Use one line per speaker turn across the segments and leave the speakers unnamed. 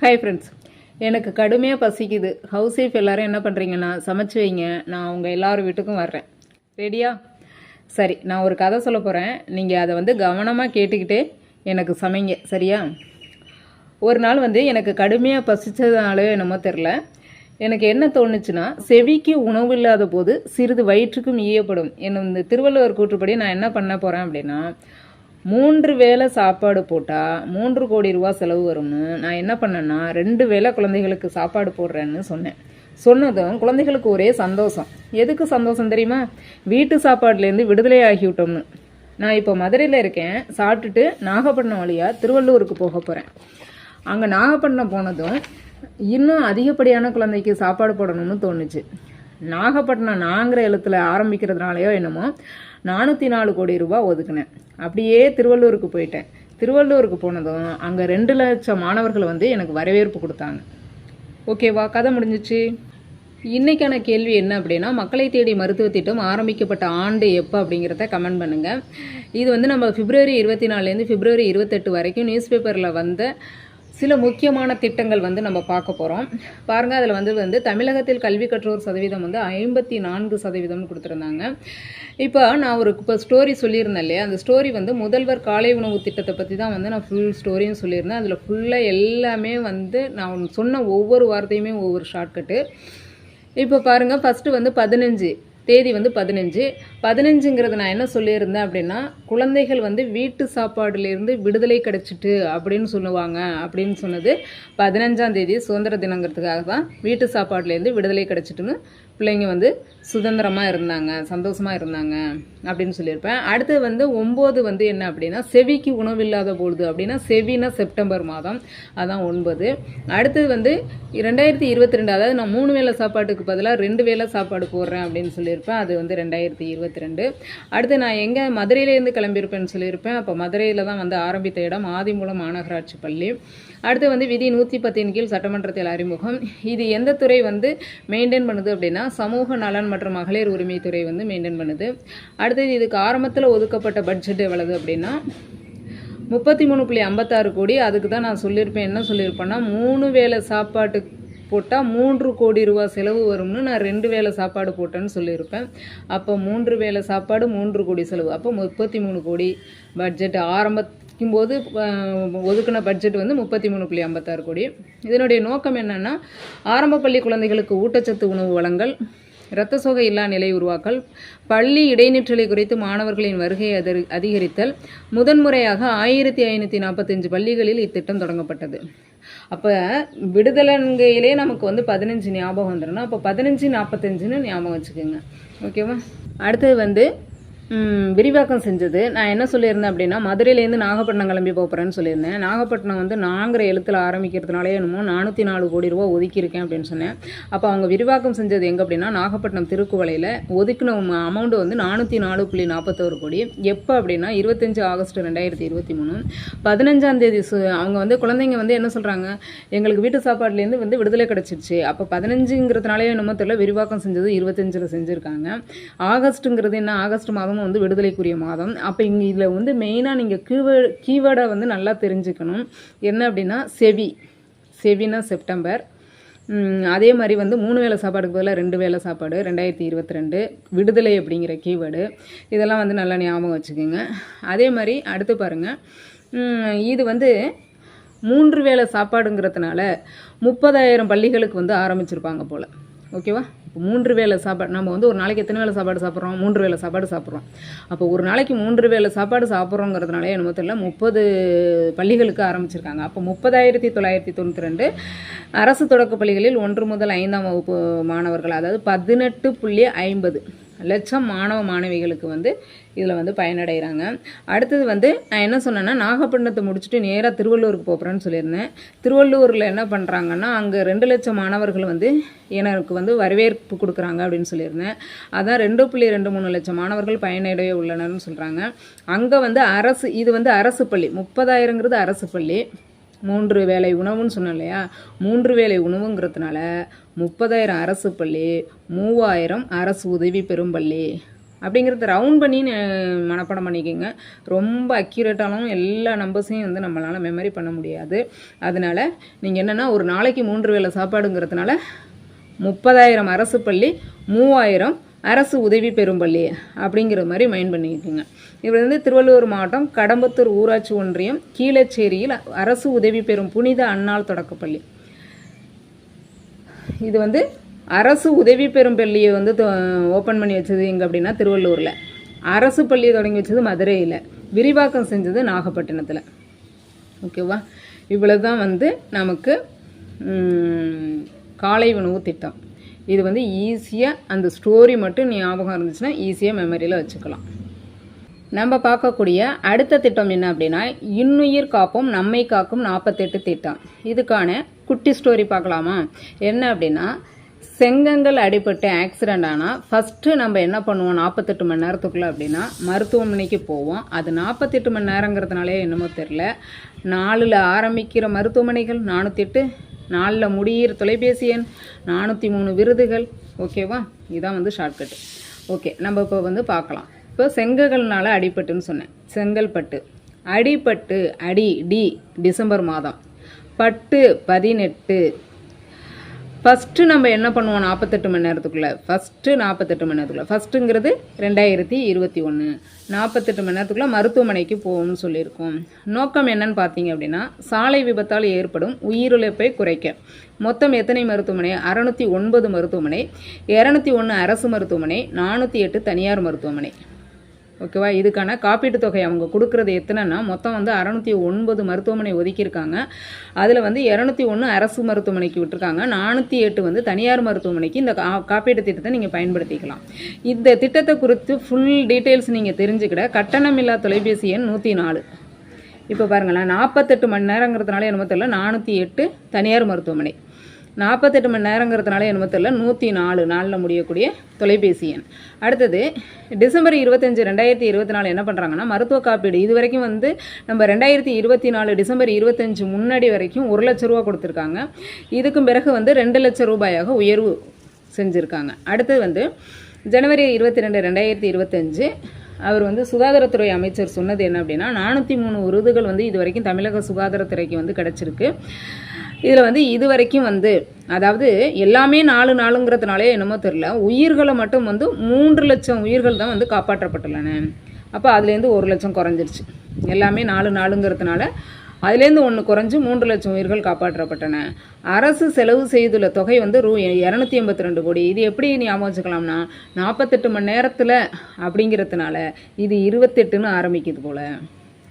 Hi friends, எனக்கு கடுமையாக பசிக்குது. ஹவுஸ் ஒய்ஃப் எல்லோரும் என்ன பண்ணுறீங்கன்னா சமைச்சு வைங்க, நான் உங்கள் எல்லார் வீட்டுக்கும் வர்றேன். ரெடியா? சரி, நான் ஒரு கதை சொல்ல போகிறேன். நீங்கள் அதை கவனமாக கேட்டுக்கிட்டே எனக்கு சமைங்க, சரியா? ஒரு நாள் எனக்கு கடுமையாக பசித்ததுனாலே என்னமோ தெரில, எனக்கு என்ன தோணுச்சுன்னா, செவிக்கு உணவு இல்லாத போது சிறிது வயிற்றுக்கும் ஈயப்படும் என்னும் இந்த திருவள்ளுவர் கூற்றுப்படி நான் என்ன பண்ண போகிறேன் அப்படின்னா, 3 வேளை சாப்பாடு போட்டால் 3 கோடி ரூபா செலவு வரும்னு நான் என்ன பண்ணேன்னா 2 வேளை குழந்தைகளுக்கு சாப்பாடு போடுறேன்னு சொன்னேன். சொன்னதும் குழந்தைகளுக்கு ஒரே சந்தோஷம். எதுக்கு சந்தோஷம் தெரியுமா? வீட்டு சாப்பாடுலேருந்து விடுதலை ஆகிவிட்டோம்னு. நான் இப்போ மதுரையில் இருக்கேன். சாப்பிட்டுட்டு நாகப்பட்டினம் வழியாக திருவள்ளூருக்கு போக போகிறேன். அங்கே நாகப்பட்டினம் போனதும் இன்னும் அதிகப்படியான குழந்தைக்கு சாப்பாடு போடணும்னு தோணுச்சு. நாகப்பட்டினம் நாங்கிற எழுத்துல ஆரம்பிக்கிறதுனாலையோ என்னமோ 404 கோடி ரூபாய் ஒதுக்குனேன். அப்படியே திருவள்ளூருக்கு போயிட்டேன். திருவள்ளூருக்கு போனதும் அங்கே 2 லட்சம் மாணவர்கள் எனக்கு வரவேற்பு கொடுத்தாங்க. ஓகேவா? கதை முடிஞ்சிச்சு. இன்றைக்கான கேள்வி என்ன அப்படின்னா, மக்களை தேடி மருத்துவ திட்டம் ஆரம்பிக்கப்பட்ட ஆண்டு எப்போ அப்படிங்கிறத கமெண்ட் பண்ணுங்கள். இது நம்ம பிப்ரவரி 24லேருந்து பிப்ரவரி 28 வரைக்கும் நியூஸ் பேப்பரில் வந்த சில முக்கியமான திட்டங்கள் நம்ம பார்க்க போகிறோம். பாருங்கள், அதில் தமிழகத்தில் கல்வி கற்றோர் சதவீதம் 54% கொடுத்துருந்தாங்க. இப்போ நான் இப்போ ஸ்டோரி சொல்லியிருந்தேன் இல்லையா, அந்த ஸ்டோரி முதல்வர் காலை உணவு திட்டத்தை பற்றி தான் நான் ஃபுல் ஸ்டோரியும் சொல்லியிருந்தேன். அதில் ஃபுல்லாக எல்லாமே நான் சொன்ன ஒவ்வொரு வார்த்தையுமே ஒவ்வொரு ஷார்ட்கட்டு. இப்போ பாருங்கள், ஃபஸ்ட்டு 15 தேதி 15ங்கிறது நான் என்ன சொல்லியிருந்தேன் அப்படின்னா, குழந்தைகள் வீட்டு சாப்பாடுலேருந்து விடுதலை கிடைச்சிட்டு அப்படின்னு சொல்லுவாங்க அப்படின்னு சொன்னது 15ஆம் தேதி சுதந்திர தினங்கிறதுக்காக தான் வீட்டு சாப்பாடுலேருந்து விடுதலை கிடைச்சிட்டுன்னு பிள்ளைங்க சுதந்திரமாக இருந்தாங்க, சந்தோஷமாக இருந்தாங்க அப்படின்னு சொல்லியிருப்பேன். அடுத்தது 9 என்ன அப்படின்னா, செவிக்கு உணவு இல்லாத பொழுது அப்படின்னா, செவினா செப்டம்பர் மாதம், அதான் 9. அடுத்தது 2022, அதாவது நான் 3 வேளை சாப்பாட்டுக்கு பதிலாக 2 வேளை சாப்பாடு போடுறேன் அப்படின்னு சொல்லியிருப்பேன். அது 2022. அடுத்து நான் எங்கே மதுரையிலேருந்து கிளம்பியிருப்பேன்னு சொல்லியிருப்பேன். அப்போ மதுரையில் தான் ஆரம்பித்த இடம் ஆதிமூலம் மாநகராட்சி பள்ளி. அடுத்து விதி 110 கீழ் சட்டமன்றத்தில் அறிமுகம். இது எந்த துறை மெயின்டைன் பண்ணுது அப்படின்னா, சமூக நலன் மற்றும் மகளிர் உரிமை துறை மெயின்டைன் பண்ணுது. அடுத்தது இதுக்கு ஆரம்பத்தில் ஒதுக்கப்பட்ட பட்ஜெட் எவ்வளவு அப்படின்னா 33.56 கோடி. அதுக்கு தான் நான் சொல்லியிருப்பேன், என்ன சொல்லியிருப்பேன்னா, 3 வேளை சாப்பாட்டு போட்டால் 3 கோடி ரூபா செலவு வரும்னு நான் 2 வேளை சாப்பாடு போட்டேன்னு சொல்லியிருப்பேன். அப்போ 3 வேளை சாப்பாடு 3 கோடி செலவு, அப்போ 33 கோடி பட்ஜெட். ஆரம்பிக்கும்போது ஒதுக்கின பட்ஜெட் 33.56 கோடி. இதனுடைய நோக்கம் என்னென்னா, ஆரம்ப பள்ளி குழந்தைகளுக்கு ஊட்டச்சத்து உணவு வழங்கல், இரத்த சோகை இல்லா நிலை உருவாக்கல், பள்ளி இடைநிற்றலை குறைத்து மாணவர்களின் வருகையை அதிகரித்தல். முதன்முறையாக 1545 பள்ளிகளில் இத்திட்டம் தொடங்கப்பட்டது. அப்போ விடுதலைங்கையிலே நமக்கு 15 ஞாபகம் வந்துடணும். அப்போ 1545ன்னு ஞாபகம் வச்சுக்கோங்க. ஓகேவா? அடுத்தது விரிவாக்கம் செஞ்சது நான் என்ன சொல்லியிருந்தேன் அப்படின்னா, மதுரையிலேருந்து நாகப்பட்டினம் கிளம்பி போகிறேன்னு சொல்லியிருந்தேன். நாகப்பட்டினம் நாங்கிற எழுத்தில் ஆரம்பிக்கிறதுனாலே என்னமோ 404 கோடி ரூபா ஒதுக்கியிருக்கேன் அப்படின்னு சொன்னேன். அப்போ அவங்க விரிவாக்கம் செஞ்சது எங்கே அப்படின்னா, நாகப்பட்டினம் திருக்குவளையில் ஒதுக்கின அமௌண்ட் 404.41 கோடி. எப்போ அப்படின்னா 25 ஆகஸ்ட் 2023. 15ஆம் தேதி அவங்க குழந்தைங்க என்ன சொல்கிறாங்க, எங்களுக்கு வீட்டு சாப்பாடுலேருந்து விடுதலை கிடச்சிருச்சு. அப்போ 15ங்கிறதுனாலே என்னமோ தெரியல, விரிவாக்கம் செஞ்சது 25ல் செஞ்சுருக்காங்க. ஆகஸ்ட்டுங்கிறது என்ன, ஆகஸ்ட் மாதம் விடுதலைக்குரிய மாதம். அப்போ இங்கே இதில் மெயினாக நீங்கள் கீவேர்டை நல்லா தெரிஞ்சுக்கணும். என்ன அப்படின்னா, செவினா செப்டம்பர். அதே மாதிரி 3 வேளை சாப்பாடுக்கு பதிலாக 2 வேளை சாப்பாடு 2022. விடுதலை அப்படிங்கிற கீவேர்டு. இதெல்லாம் நல்லா ஞாபகம் வச்சுக்கோங்க. அதே மாதிரி அடுத்து பாருங்கள், இது 3 வேளை சாப்பாடுங்கிறதுனால 30,000 பள்ளிகளுக்கு ஆரம்பிச்சிருப்பாங்க போல். ஓகேவா? இப்போ 3 வேளை சாப்பாடு நம்ம ஒரு நாளைக்கு எத்தனை வேளை சாப்பாடு சாப்பிட்றோம்? 3 வேளை சாப்பாடு சாப்பிட்றோம். அப்போ ஒரு நாளைக்கு 3 வேளை சாப்பாடு சாப்பிட்றோங்கிறதுனால என்னமோ தெரியல 30 பள்ளிகளுக்கு ஆரம்பிச்சிருக்காங்க. அப்போ 30,992 அரசு தொடக்க பள்ளிகளில் 1 முதல் 5ஆம் வகுப்பு மாணவர்கள், அதாவது 18.50 லட்சம் மாணவ மாணவிகளுக்கு இதில் பயனடைகிறாங்க. அடுத்தது நான் என்ன சொன்னேன்னா, நாகப்பட்டினத்தை முடிச்சுட்டு நேராக திருவள்ளூருக்கு போகிறேன்னு சொல்லியிருந்தேன். திருவள்ளூரில் என்ன பண்ணுறாங்கன்னா, அங்கே 2 லட்சம் மாணவர்கள் எனக்கு வரவேற்பு கொடுக்குறாங்க அப்படின்னு சொல்லியிருந்தேன். அதான் 2.23 லட்சம் மாணவர்கள் பயனடைய உள்ளனர்னு சொல்கிறாங்க. அங்கே அரசு, இது அரசு பள்ளி. 30,000ங்கிறது அரசு பள்ளி. 3 வேளை உணவுன்னு சொன்னோம் இல்லையா, 3 வேளை உணவுங்கிறதுனால 30,000 அரசு பள்ளி, 3,000 அரசு உதவி பெறும் பள்ளி. அப்படிங்கிறத ரவுண்ட் பண்ணி மனப்பாடம் பண்ணிக்கோங்க. ரொம்ப அக்யூரேட்டாலும் எல்லா நம்பர்ஸையும் வந்து நம்மளால் மெமரி பண்ண முடியாது. அதனால் நீங்கள் என்னென்னா ஒரு நாளைக்கு 3 வேளை சாப்பாடுங்கிறதுனால 30,000 அரசு பள்ளி, 3,000 அரசு உதவி பெறும் பள்ளி அப்படிங்கிற மாதிரி மைண்ட் பண்ணிக்கோங்க. இவர் வந்து திருவள்ளூர் மாவட்டம் கடம்பத்தூர் ஊராட்சி ஒன்றியம் கீழச்சேரியில் அரசு உதவி பெறும் புனித அன்னாள் தொடக்கப்பள்ளி. இது வந்து அரசு உதவி பெறும் பள்ளியை வந்து ஓப்பன் பண்ணி வச்சது எங்கே அப்படின்னா திருவள்ளூரில். அரசு பள்ளியை தொடங்கி வச்சது மதுரையில், விரிவாக்கம் செஞ்சது நாகப்பட்டினத்தில். ஓகேவா? இவ்வளவு தான் வந்து நமக்கு காலை உணவு திட்டம். இது வந்து ஈஸியாக அந்த ஸ்டோரி மட்டும் ஞாபகம் இருந்துச்சுன்னா ஈஸியாக மெமரியில் வச்சுக்கலாம். நம்ம பார்க்கக்கூடிய அடுத்த திட்டம் என்ன அப்படின்னா இன்னுயிர் காப்போம் நம்மை காக்கும் 48 திட்டம். இதுக்கான குட்டி ஸ்டோரி பார்க்கலாமா? என்ன அப்படின்னா செங்கங்கள் அடிபட்டு ஆக்சிடெண்ட் ஆனால் ஃபஸ்ட்டு நம்ம என்ன பண்ணுவோம் 48 மணி நேரத்துக்குள்ளே அப்படின்னா மருத்துவமனைக்கு போவோம். அது 48 மணி நேரங்கிறதுனாலே என்னமோ தெரில, 4ல் ஆரம்பிக்கிற மருத்துவமனைகள் 408, 4ல் முடிகிற தொலைபேசி எண் 403 விருதுகள். ஓகேவா? இதுதான் வந்து ஷார்ட்கட்டு. ஓகே, நம்ம இப்போ வந்து பார்க்கலாம். இப்போ செங்கல்னால அடிபட்டுன்னு சொன்னேன். செங்கல்பட்டு, அடிபட்டு, டி டிசம்பர் மாதம், பட்டு 18. ஃபஸ்ட்டு நம்ம என்ன பண்ணுவோம் 48 மணி நேரத்துக்குள்ளே? ஃபஸ்ட்டு 48 மணி நேரத்துக்குள்ளே, ஃபஸ்ட்டுங்கிறது 2021, 48 மணி நேரத்துக்குள்ளே மருத்துவமனைக்கு போகும்னு சொல்லியிருக்கோம். நோக்கம் என்னன்னு பார்த்தீங்க அப்படின்னா சாலை விபத்தால் ஏற்படும் உயிரிழப்பை குறைக்க. மொத்தம் எத்தனை மருத்துவமனை? 609 மருத்துவமனை, 201 அரசு மருத்துவமனை, 408 தனியார் மருத்துவமனை. ஓகேவா? இதுக்கான காப்பீட்டு தொகை அவங்க கொடுக்குறது எத்தனைன்னா மொத்தம் வந்து 609 மருத்துவமனை ஒதுக்கியிருக்காங்க. அதில் வந்து 201 அரசு மருத்துவமனைக்கு விட்டுருக்காங்க, 408 வந்து தனியார் மருத்துவமனைக்கு இந்த காப்பீட்டு திட்டத்தை நீங்கள் பயன்படுத்திக்கலாம். இந்த திட்டத்தை குறித்து ஃபுல் டீட்டெயில்ஸ் நீங்கள் தெரிஞ்சுக்கிட கட்டணமில்லா தொலைபேசி எண் 104. இப்போ பாருங்களேன், 48 மணி நேரங்கிறதுனால என்னமோ தெரியல 408 தனியார் மருத்துவமனை, 48 மணி நேரங்கிறதுனால என்னமோ தெரியல 104 நாளில் முடியக்கூடிய தொலைபேசி எண். அடுத்தது டிசம்பர் 25, 2024 என்ன பண்ணுறாங்கன்னா மருத்துவ காப்பீடு. இது வரைக்கும் வந்து நம்ம 2024 டிசம்பர் 25 முன்னாடி வரைக்கும் 1 லட்ச ரூபா கொடுத்துருக்காங்க. இதுக்கும் பிறகு வந்து 2 லட்சம் ரூபாயாக உயர்வு செஞ்சுருக்காங்க. அடுத்தது வந்து ஜனவரி 22, 2025 அவர் வந்து சுகாதாரத்துறை அமைச்சர் சொன்னது என்ன அப்படின்னா 403 விருதுகள் வந்து இது வரைக்கும் தமிழக சுகாதாரத்துறைக்கு வந்து கிடச்சிருக்கு. இதில் வந்து இது வரைக்கும் வந்து அதாவது எல்லாமே 4 நாளுங்கிறதுனாலே என்னமோ தெரில, உயிர்களை மட்டும் வந்து 3 லட்சம் உயிர்கள் தான் வந்து காப்பாற்றப்பட்டுள்ளன. அப்போ அதுலேருந்து 1 லட்சம் குறைஞ்சிருச்சு. எல்லாமே 4 நாளுங்கிறதுனால அதுலேருந்து 1 குறைஞ்சி 3 லட்சம் உயிர்கள் காப்பாற்றப்பட்டன. அரசு செலவு செய்துள்ள தொகை வந்து $282 கோடி. இது எப்படி ஞாபகம் வச்சுக்கலாம்னா 48 மணி நேரத்தில் அப்படிங்கிறதுனால இது 28ன்னு ஆரம்பிக்குது போல்.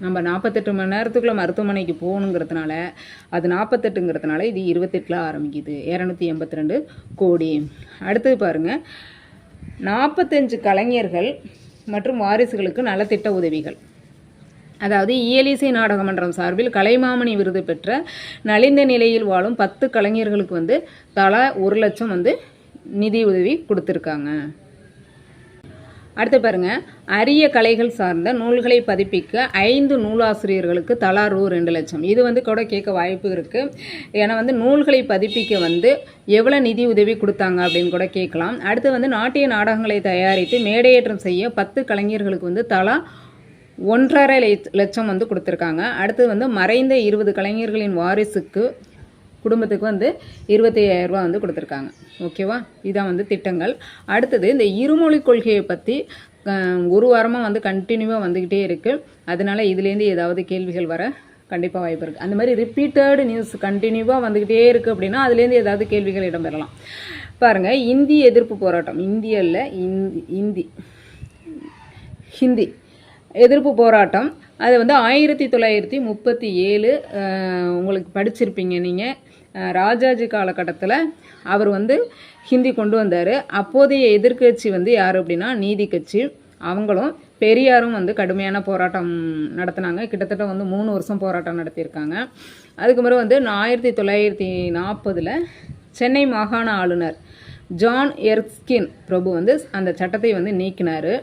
நம்ம 48 மணி நேரத்துக்குள்ளே மருத்துவமனைக்கு போகணுங்கிறதுனால அது 48ங்கிறதுனால இது 28ல் ஆரம்பிக்குது, 282 கோடி. அடுத்தது பாருங்கள், 45 கலைஞர்கள் மற்றும் வாரிசுகளுக்கு நலத்திட்ட உதவிகள். அதாவது இயலிசை நாடக மன்றம் சார்பில் கலைமாமணி விருது பெற்ற நலிந்த நிலையில் வாழும் 10 கலைஞர்களுக்கு வந்து தலா 1 லட்சம் வந்து நிதி உதவி கொடுத்துருக்காங்க. அடுத்து பாருங்க, அரிய கலைகள் சார்ந்த நூல்களை பதிப்பிக்க 5 நூலாசிரியர்களுக்கு தலா ரூ. 2 லட்சம். இது வந்து கூட கேட்க வாய்ப்பு இருக்குது. ஏன்னா வந்து நூல்களை பதிப்பிக்க வந்து எவ்வளோ நிதி உதவி கொடுத்தாங்க அப்படின்னு கூட கேட்கலாம். அடுத்து வந்து நாட்டிய நாடகங்களை தயாரித்து மேடையேற்றம் செய்ய 10 கலைஞர்களுக்கு வந்து தலா 1.5 லட்சம் வந்து கொடுத்துருக்காங்க. அடுத்து வந்து மறைந்த 20 கலைஞர்களின் வாரிசுக்கு குடும்பத்துக்கு வந்து 25,000 ரூபா வந்து கொடுத்துருக்காங்க. ஓகேவா? இதான் வந்து திட்டங்கள். அடுத்தது இந்த இருமொழி கொள்கையை பற்றி 1 வாரமாக வந்து கண்டினியூவாக வந்துக்கிட்டே இருக்குது. அதனால இதுலேருந்து ஏதாவது கேள்விகள் வர கண்டிப்பாக வாய்ப்பு இருக்குது. அந்த மாதிரி ரிப்பீட்டட் நியூஸ் கண்டினியூவாக வந்துக்கிட்டே இருக்குது அப்படின்னா அதுலேருந்து ஏதாவது கேள்விகள் இடம்பெறலாம். பாருங்கள், இந்தி எதிர்ப்பு போராட்டம், இந்தியில் ஹிந்தி எதிர்ப்பு போராட்டம் அது வந்து 1937 உங்களுக்கு படிச்சிருப்பீங்க நீங்கள். ராஜாஜி காலகட்டத்தில் அவர் வந்து ஹிந்தி கொண்டு வந்தார். அப்போதைய எதிர்கட்சி வந்து யார் அப்படின்னா நீதி கட்சி. அவங்களும் பெரியாரும் வந்து கடுமையான போராட்டம் நடத்தினாங்க. கிட்டத்தட்ட வந்து 3 வருஷம் போராட்டம் நடத்தியிருக்காங்க. அதுக்கு பிறகு வந்து 1940 சென்னை மாகாண ஆளுநர் ஜான் எர்ஸ்கின் பிரபு வந்து அந்த சட்டத்தை வந்து நீக்கினார்.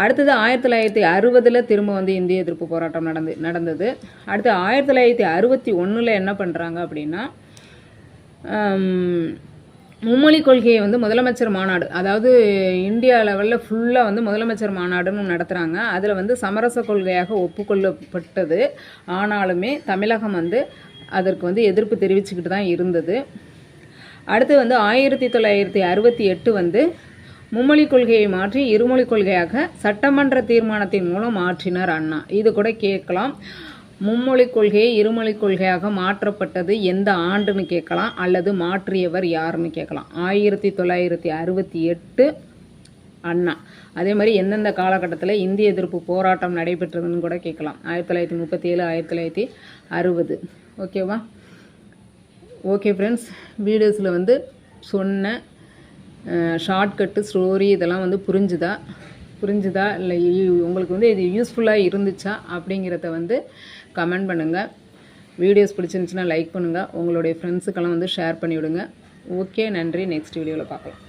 அடுத்தது 1960 திரும்ப வந்து இந்திய எதிர்ப்பு போராட்டம் நடந்தது. அடுத்து 1961 என்ன பண்ணுறாங்க அப்படின்னா மும்மொழி கொள்கையை வந்து முதலமைச்சர் மாநாடு, அதாவது இந்தியா லெவலில் ஃபுல்லாக வந்து முதலமைச்சர் மாநாடுன்னு நடத்துகிறாங்க. அதில் வந்து சமரச கொள்கையாக ஒப்புக்கொள்ளப்பட்டது. ஆனாலுமே தமிழகம் வந்து அதற்கு வந்து எதிர்ப்பு தெரிவிச்சுக்கிட்டு தான் இருந்தது. அடுத்து வந்து 1968 வந்து மும்மொழி கொள்கையை மாற்றி இருமொழி கொள்கையாக சட்டமன்ற தீர்மானத்தின் மூலம் மாற்றினார் அண்ணா. இது கூட கேட்கலாம். மும்மொழி கொள்கையை இருமொழி கொள்கையாக மாற்றப்பட்டது எந்த ஆண்டுன்னு கேட்கலாம், அல்லது மாற்றியவர் யாருன்னு கேட்கலாம். 1968 அண்ணா. அதே மாதிரி எந்தெந்த காலகட்டத்தில் இந்திய எதிர்ப்பு போராட்டம் நடைபெற்றதுன்னு கூட கேட்கலாம். 1937, 1960. ஓகேவா? ஓகே ஃப்ரெண்ட்ஸ், வீடியோஸில் வந்து சொன்ன ஷார்ட்கட்டு ஸ்டோரி இதெல்லாம் வந்து புரிஞ்சுதா இல்லை உங்களுக்கு வந்து இது யூஸ்ஃபுல்லாக இருந்துச்சா அப்படிங்கிறத வந்து கமெண்ட் பண்ணுங்கள். வீடியோஸ் பிடிச்சிருந்துச்சுன்னா லைக் பண்ணுங்கள். உங்களுடைய ஃப்ரெண்ட்ஸுக்கெல்லாம் வந்து ஷேர் பண்ணிவிடுங்க. ஓகே, நன்றி. நெக்ஸ்ட் வீடியோவில் பார்க்கலாம்.